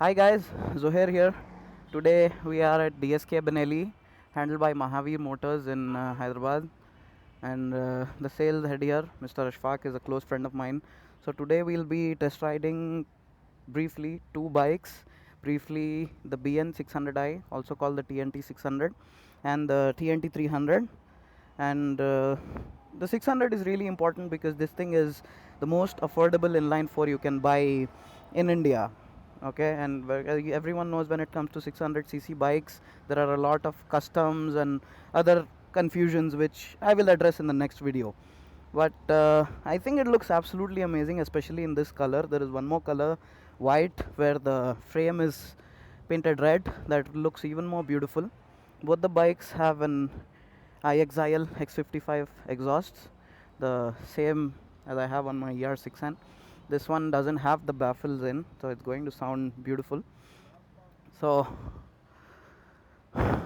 Hi guys, Zohair here. Today we are at DSK Benelli, handled by Mahavir Motors in Hyderabad, and the sales head here, Mr. Ashfaq, is a close friend of mine. So today we'll be test riding briefly two bikes. Briefly, the BN600i, also called the TNT600, and the TNT300. And the 600 is really important because this thing is the most affordable inline 4 you can buy in India. Okay, and everyone knows when it comes to 600cc bikes, there are a lot of customs and other confusions which I will address in the next video. But I think it looks absolutely amazing, especially in this color. There is one more color, white, where the frame is painted red, that looks even more beautiful. Both the bikes have an IXIL X55 exhausts, the same as I have on my ER6N. This one doesn't have the baffles in, so it's going to sound beautiful. So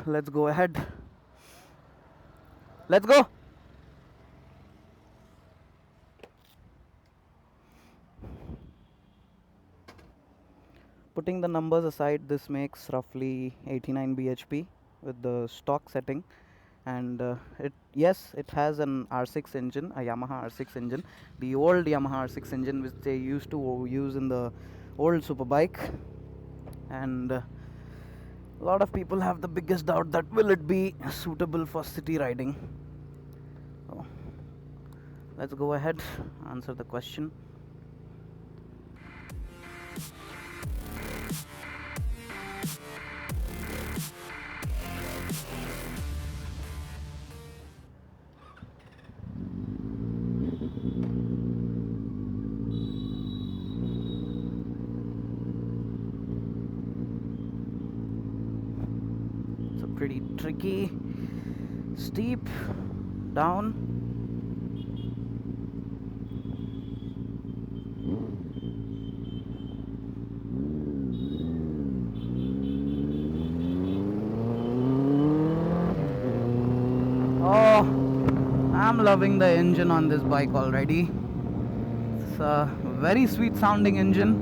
let's go ahead. Let's go. Putting the numbers aside, this makes roughly 89 bhp with the stock setting, and it has an R6 engine, a Yamaha R6 engine, the old Yamaha R6 engine which they used to use in the old superbike. And a lot of people have the biggest doubt that will it be suitable for city riding. So let's go ahead, answer the question. Pretty tricky, steep down. Oh, I'm loving the engine on this bike already. It's a very sweet sounding engine,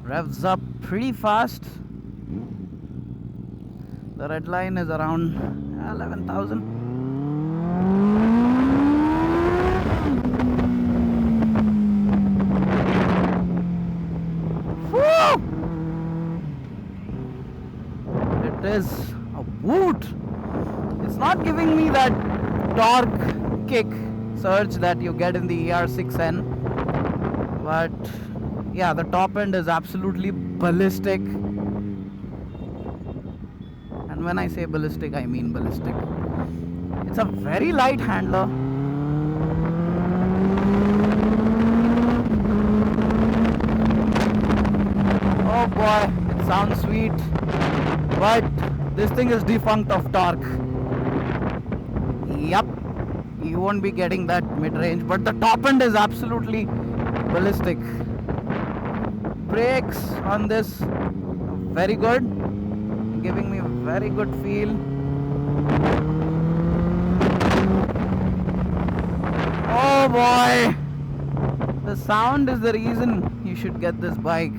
revs up pretty fast. The red line is around 11,000. It is a woot. It's not giving me that torque kick surge that you get in the ER6N, but yeah, the top end is absolutely ballistic. And when I say ballistic, I mean ballistic. It's a very light handler. Oh boy, it sounds sweet, but this thing is defunct of torque. Yup, you won't be getting that mid-range, but the top end is absolutely ballistic. Brakes on this very good, giving me a very good feel. Oh boy, the sound is the reason you should get this bike.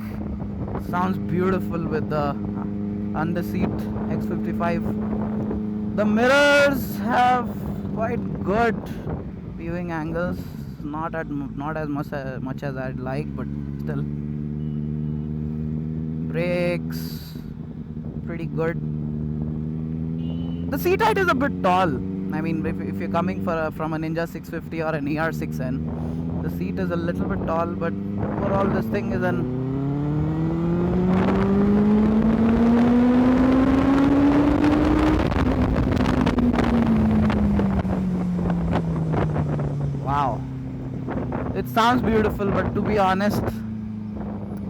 Sounds beautiful with the under seat X55. The mirrors have quite good viewing angles, not as much as I'd like, but still. Brakes pretty good. The seat height is a bit tall. I mean, if you're coming from a Ninja 650 or an ER6N, the seat is a little bit tall, but overall this thing is an wow. It sounds beautiful, but to be honest,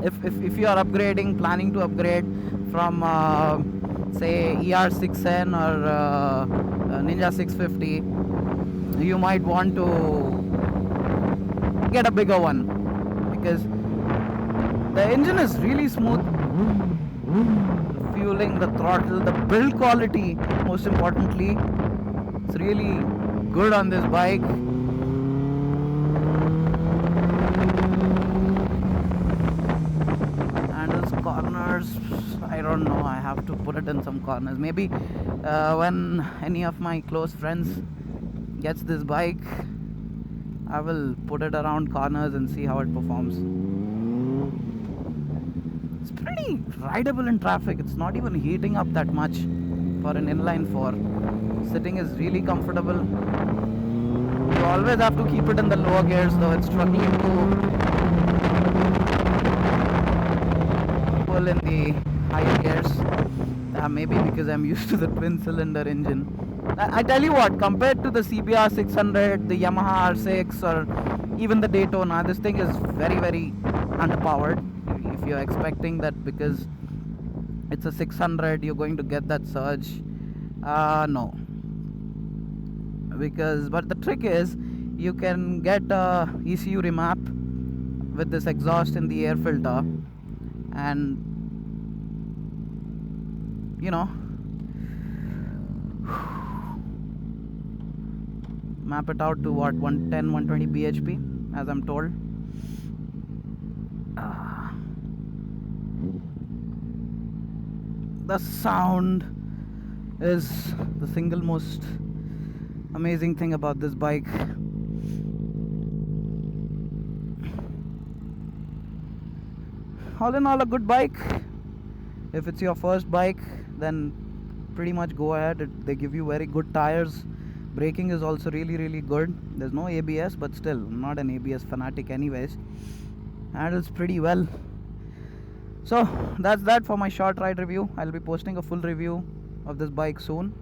if you are planning to upgrade from say ER6N or Ninja 650, you might want to get a bigger one, because the engine is really smooth. The fueling, the throttle, the build quality, most importantly, it's really good on this bike. corners, I don't know. I have to put it in some corners. Maybe when any of my close friends gets this bike, I will put it around corners and see how it performs. It's pretty rideable in traffic. It's not even heating up that much for an inline 4. Sitting is really comfortable. You always have to keep it in the lower gears though. It's struggling to pull in the higher gears. Maybe because I'm used to the twin cylinder engine. I tell you what, compared to the CBR 600, the Yamaha R6 or even the Daytona, this thing is very, very underpowered. If you're expecting that because it's a 600 you're going to get that surge, no. But the trick is you can get a ECU remap with this exhaust in the air filter and map it out to what, 110 120 bhp as I'm told. The sound is the single most amazing thing about this bike. All in all, a good bike. If it's your first bike, then pretty much go ahead. They give you very good tires. Braking is also really, really good. There's no ABS, but still, I'm not an ABS fanatic anyways. Handles pretty well. So that's that for my short ride review. I'll be posting a full review of this bike soon.